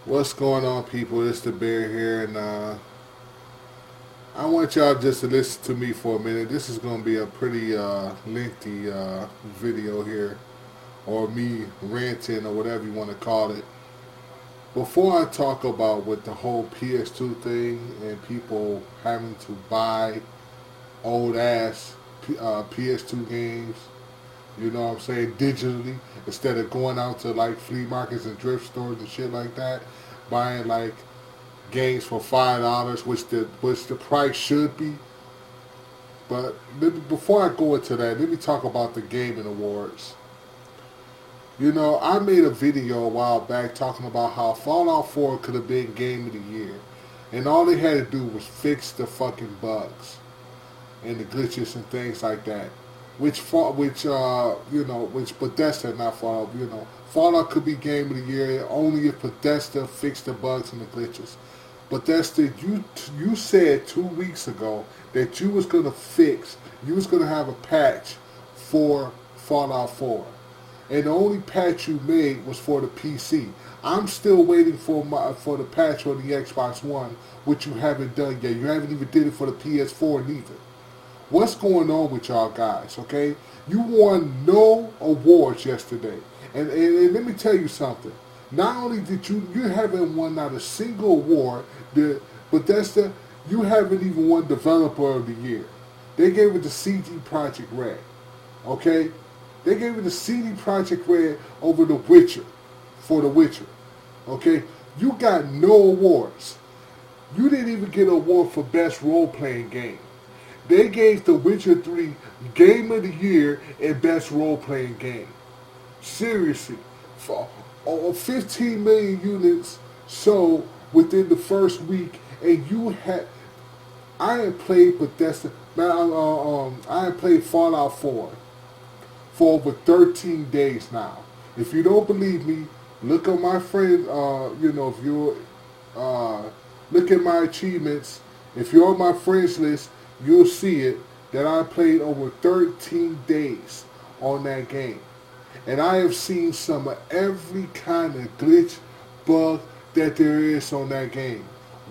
What's going on, people? It's the Bear here, and I want y'all just to listen to me for a minute. This is going to be a pretty lengthy video here, or me ranting, or whatever you want to call it. Before I talk about with the whole PS2 thing and people having to buy old ass PS2 games, you know what I'm saying, digitally, instead of going out to like flea markets and thrift stores and shit like that, buying like games for $5, which the price should be. But before I go into that, let me talk about the gaming awards. You know, I made a video a while back talking about how Fallout 4 could have been Game of the Year, and all they had to do was fix the fucking bugs and the glitches and things like that. Which Bethesda, not Fallout. Fallout could be Game of the Year only if Bethesda fixed the bugs and the glitches. Bethesda, you said 2 weeks ago that you was gonna have a patch for Fallout 4, and the only patch you made was for the PC. I'm still waiting for the patch for the Xbox One, which you haven't done yet. You haven't even did it for the PS4 neither. What's going on with y'all guys, okay? You won no awards yesterday. And let me tell you something. Not only did you haven't won not a single award, Bethesda, you haven't even won Developer of the Year. They gave it to CD Project Red, okay? They gave it to CD Project Red over The Witcher, for The Witcher, okay? You got no awards. You didn't even get an award for Best Role Playing Game. They gave The Witcher 3 Game of the Year and Best Role Playing Game. Seriously. For 15 million units sold within the first week, and you had. I had played Bethesda. I had played Fallout 4 for over 13 days now. If you don't believe me, look at my friend. If you look at my achievements, if you're on my friends list, you'll see it that I played over 13 days on that game. And I have seen some of every kind of glitch, bug that there is on that game.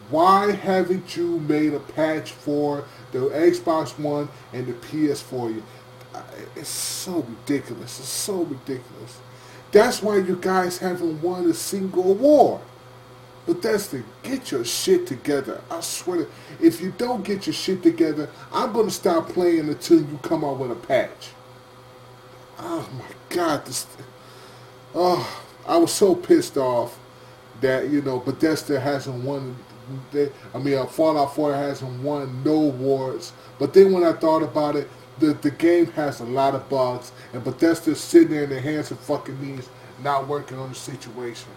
Why haven't you made a patch for the Xbox One and the PS4? It's so ridiculous. It's so ridiculous. That's why you guys haven't won a single award. But that's the get your shit together. I swear to, if you don't get your shit together, I'm gonna stop playing until you come out with a patch. Oh my god, I was so pissed off that Bethesda hasn't won. Fallout 4 hasn't won no awards. But then when I thought about it, the game has a lot of bugs, and Bethesda's sitting there in their hands and fucking knees, not working on the situation.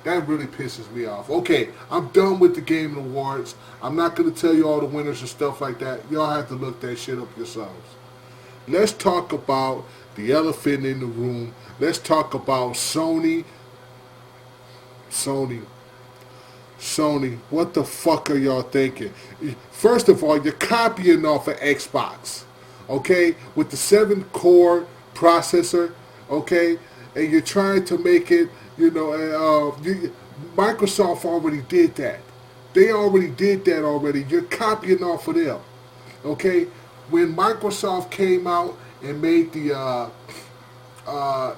That really pisses me off. Okay, I'm done with the Game Awards. I'm not going to tell you all the winners and stuff like that. Y'all have to look that shit up yourselves. Let's talk about the elephant in the room. Let's talk about Sony. Sony. Sony. What the fuck are y'all thinking? First of all, you're copying off of Xbox. Okay? With the 7-core processor. Okay? And you're trying to make it, Microsoft already did that. They already did that already. You're copying off of them. Okay? When Microsoft came out and made the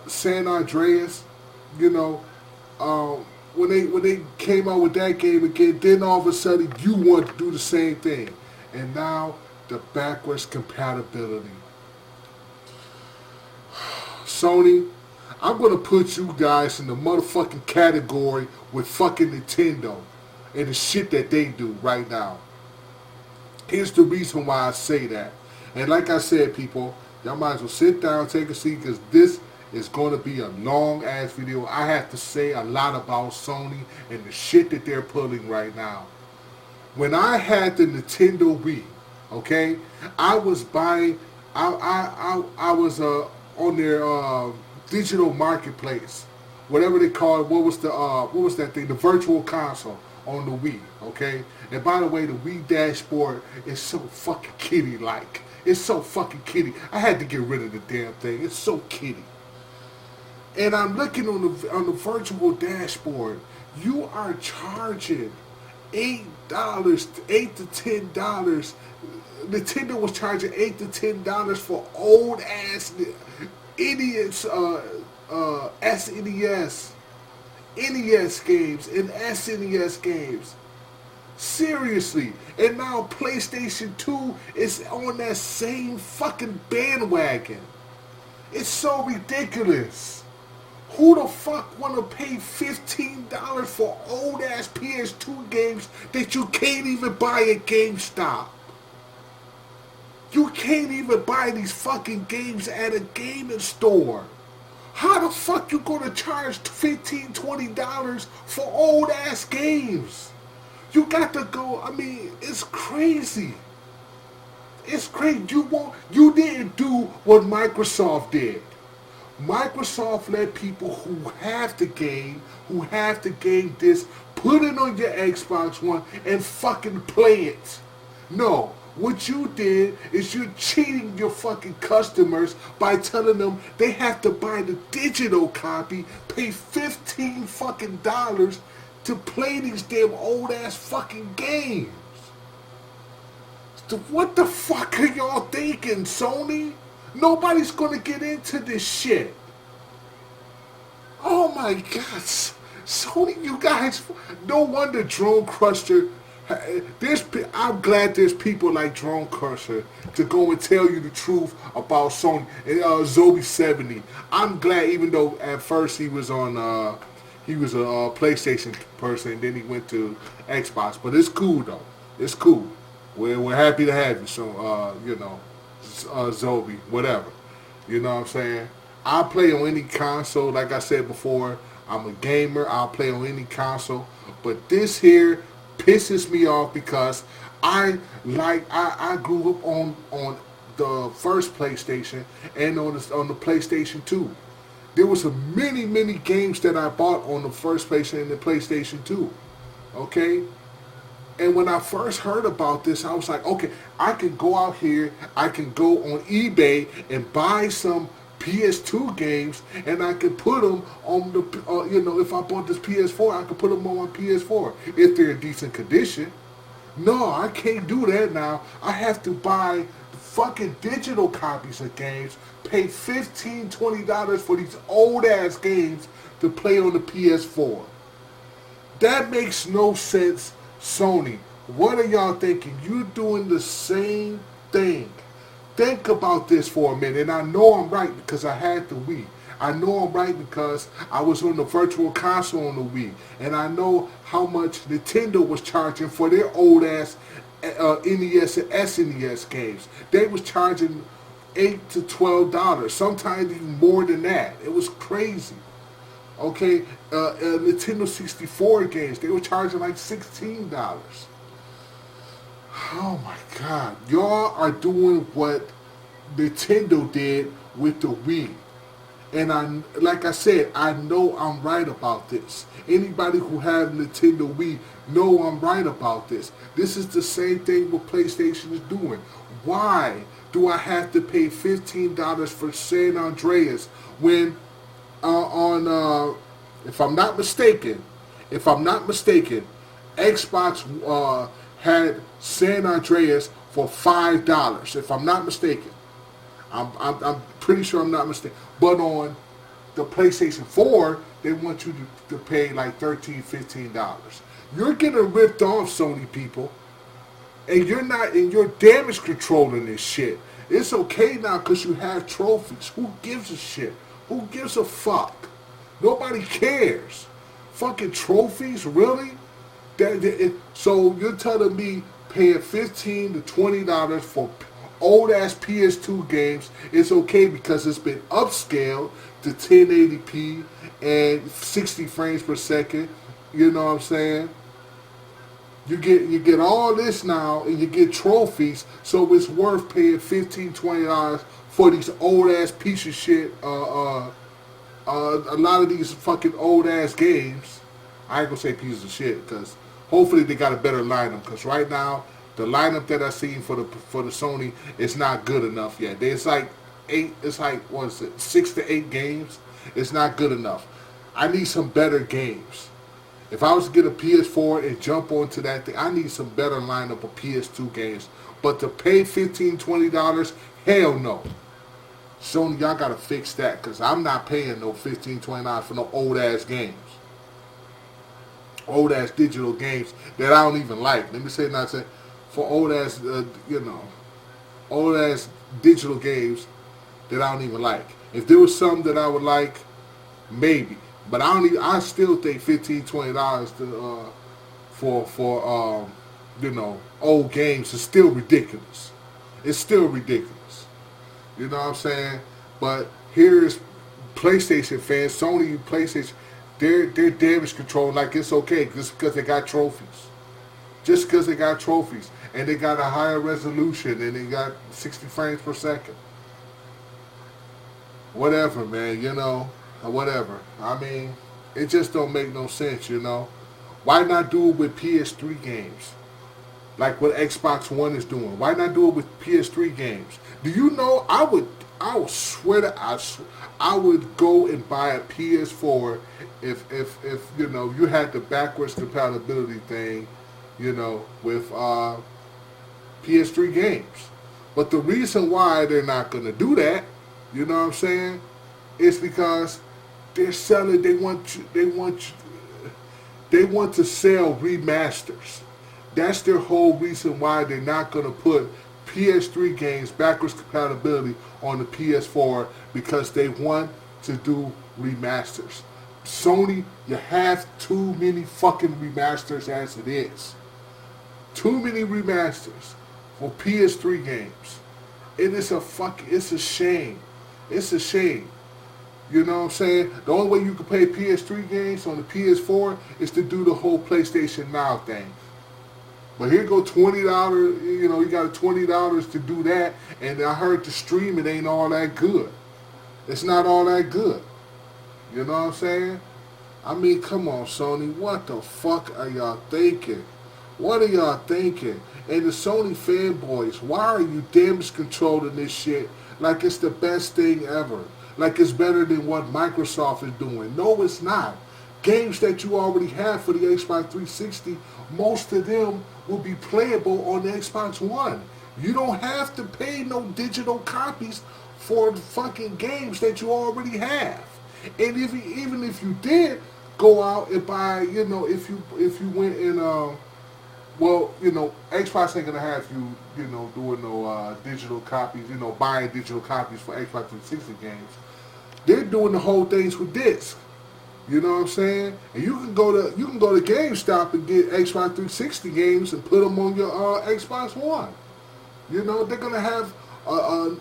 San Andreas, when they came out with that game again, then all of a sudden you want to do the same thing, and now the backwards compatibility. Sony, I'm gonna put you guys in the motherfucking category with fucking Nintendo and the shit that they do right now. Here's the reason why I say that. And like I said, people, y'all might as well sit down, take a seat, because this is going to be a long ass video. I have to say a lot about Sony and the shit that they're pulling right now. When I had the Nintendo Wii, okay, I was buying, I was on their digital marketplace, whatever they call it. What was that thing? The virtual console on the Wii, okay? And by the way, the Wii dashboard is so fucking kitty-like. It's so fucking kitty. I had to get rid of the damn thing. It's so kitty. And I'm looking on the virtual dashboard. You are charging $8, $8 to $10. Nintendo was charging $8 to $10 for old ass idiots, SNES, NES games, and SNES games. Seriously. And now PlayStation 2 is on that same fucking bandwagon. It's so ridiculous. Who the fuck wanna pay $15 for old ass PS2 games that you can't even buy at GameStop? You can't even buy these fucking games at a gaming store. How the fuck you gonna charge $15, $20 for old ass games? You got to go. I mean, it's crazy. It's crazy. You didn't do what Microsoft did. Microsoft let people who have the game disc, put it on your Xbox One and fucking play it. No. What you did is you're cheating your fucking customers by telling them they have to buy the digital copy, pay 15 fucking dollars to play these damn old ass fucking games. So what the fuck are y'all thinking, Sony? Nobody's gonna get into this shit. Oh my god, Sony, you guys, no wonder Drone Crusher. I'm glad there's people like Drone Crusher to go and tell you the truth about Sony and Zobi 70. I'm glad, even though at first he was a PlayStation person, and then he went to Xbox. But it's cool though. It's cool. We're happy to have you. So Zobi, whatever. You know what I'm saying? I play on any console. Like I said before, I'm a gamer. I'll play on any console. But this here pisses me off because I grew up on the first PlayStation and on the PlayStation 2. There was many games that I bought on the first PlayStation and the PlayStation 2. Okay? And when I first heard about this, I was like, okay, I can go out here, I can go on eBay and buy some PS2 games, and I can put them on the, if I bought this PS4, I could put them on my PS4 if they're in decent condition. No, I can't do that now. I have to buy fucking digital copies of games, pay $15, $20 for these old ass games to play on the PS4. That makes no sense, Sony. What are y'all thinking? You're doing the same thing. Think about this for a minute, and I know I'm right because I had the Wii. I know I'm right because I was on the virtual console on the Wii, and I know how much Nintendo was charging for their old ass NES and SNES games. They was charging $8 to $12, sometimes even more than that. It was crazy. Okay, Nintendo 64 games, they were charging like $16. Oh my god. Y'all are doing what Nintendo did with the Wii. And like I said, I know I'm right about this. Anybody who has Nintendo Wii know I'm right about this. This is the same thing what PlayStation is doing. Why do I have to pay $15 for San Andreas when if I'm not mistaken, Xbox had San Andreas for $5. If I'm not mistaken, I'm pretty sure I'm not mistaken. But on the PlayStation 4, they want you to pay like $13, $15. You're getting ripped off, Sony people, and you're damage controlling this shit. It's okay now because you have trophies. Who gives a shit? Who gives a fuck? Nobody cares. Fucking trophies, really? So you're telling me paying $15 to $20 for old ass PS2 games is okay because it's been upscaled to 1080p and 60 frames per second. You know what I'm saying? You get all this now and you get trophies, so it's worth paying $15, $20 for these old ass piece of shit. A lot of these fucking old ass games. I ain't gonna say pieces of shit because hopefully they got a better lineup. Because right now the lineup that I seen for the Sony is not good enough yet. There's like 6 to 8 games. It's not good enough. I need some better games. If I was to get a PS4 and jump onto that thing, I need some better lineup of PS2 games. But to pay $15, $20, hell no. Sony, y'all gotta fix that, because I'm not paying no $15, $20 for no old ass games. Old ass digital games that I don't even like. Let me say not say for old ass, old ass digital games that I don't even like. If there was some that I would like, maybe. But I don't. Even, I still think $15, $20 to, for old games is still ridiculous. It's still ridiculous. You know what I'm saying? But here's PlayStation fans, Sony, PlayStation. They're damage control like it's okay just because they got trophies. Just because they got trophies and they got a higher resolution and they got 60 frames per second. Whatever, man. Whatever. I mean, it just don't make no sense, Why not do it with PS3 games? Like what Xbox One is doing. Why not do it with PS3 games? Do you know, I would swear to I would go and buy a PS4 if you had the backwards compatibility thing, with PS3 games. But the reason why they're not going to do that, you know what I'm saying, is because they're selling. They want to sell remasters. That's their whole reason why they're not going to put PS3 games backwards compatibility on the PS4, because they want to do remasters. Sony, you have too many fucking remasters as it is. Too many remasters for PS3 games. It's a shame. It's a shame. You know what I'm saying? The only way you can play PS3 games on the PS4 is to do the whole PlayStation Now thing. But here go $20, you got $20 to do that, and I heard the streaming ain't all that good. It's not all that good. You know what I'm saying? I mean, come on, Sony. What the fuck are y'all thinking? What are y'all thinking? And the Sony fanboys, why are you damage controlling this shit like it's the best thing ever? Like it's better than what Microsoft is doing. No, it's not. Games that you already have for the Xbox 360, most of them will be playable on the Xbox One. You don't have to pay no digital copies for fucking games that you already have. And even if you did go out and buy, if you went and Xbox ain't gonna have you, doing no digital copies, buying digital copies for Xbox 360 games. They're doing the whole things with discs. You know what I'm saying? And you can go to GameStop and get Xbox 360 games and put them on your Xbox One. They're gonna have a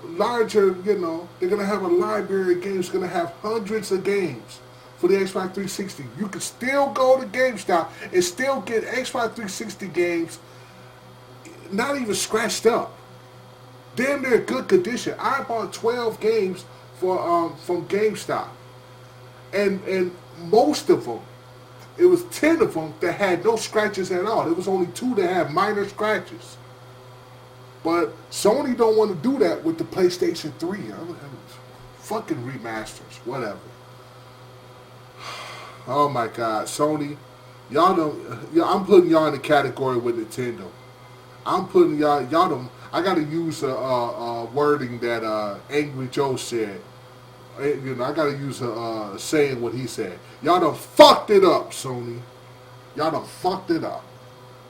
larger, they're gonna have a library of games. Gonna have hundreds of games for the Xbox 360. You can still go to GameStop and still get Xbox 360 games, not even scratched up. Damn near good condition. I bought 12 games from GameStop. And most of them, it was 10 of them that had no scratches at all. There was only 2 that had minor scratches. But Sony don't want to do that with the PlayStation 3. Fucking remasters, whatever. Oh my God, Sony, y'all don't. I'm putting y'all in the category with Nintendo. I'm putting y'all don't. I gotta use a wording that Angry Joe said. I gotta use saying what he said. Y'all done fucked it up, Sony. Y'all done fucked it up.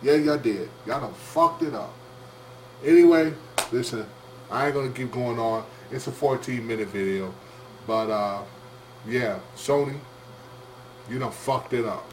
Yeah, y'all did. Y'all done fucked it up. Anyway, listen, I ain't gonna keep going on. It's a 14-minute video. But yeah, Sony, you done fucked it up.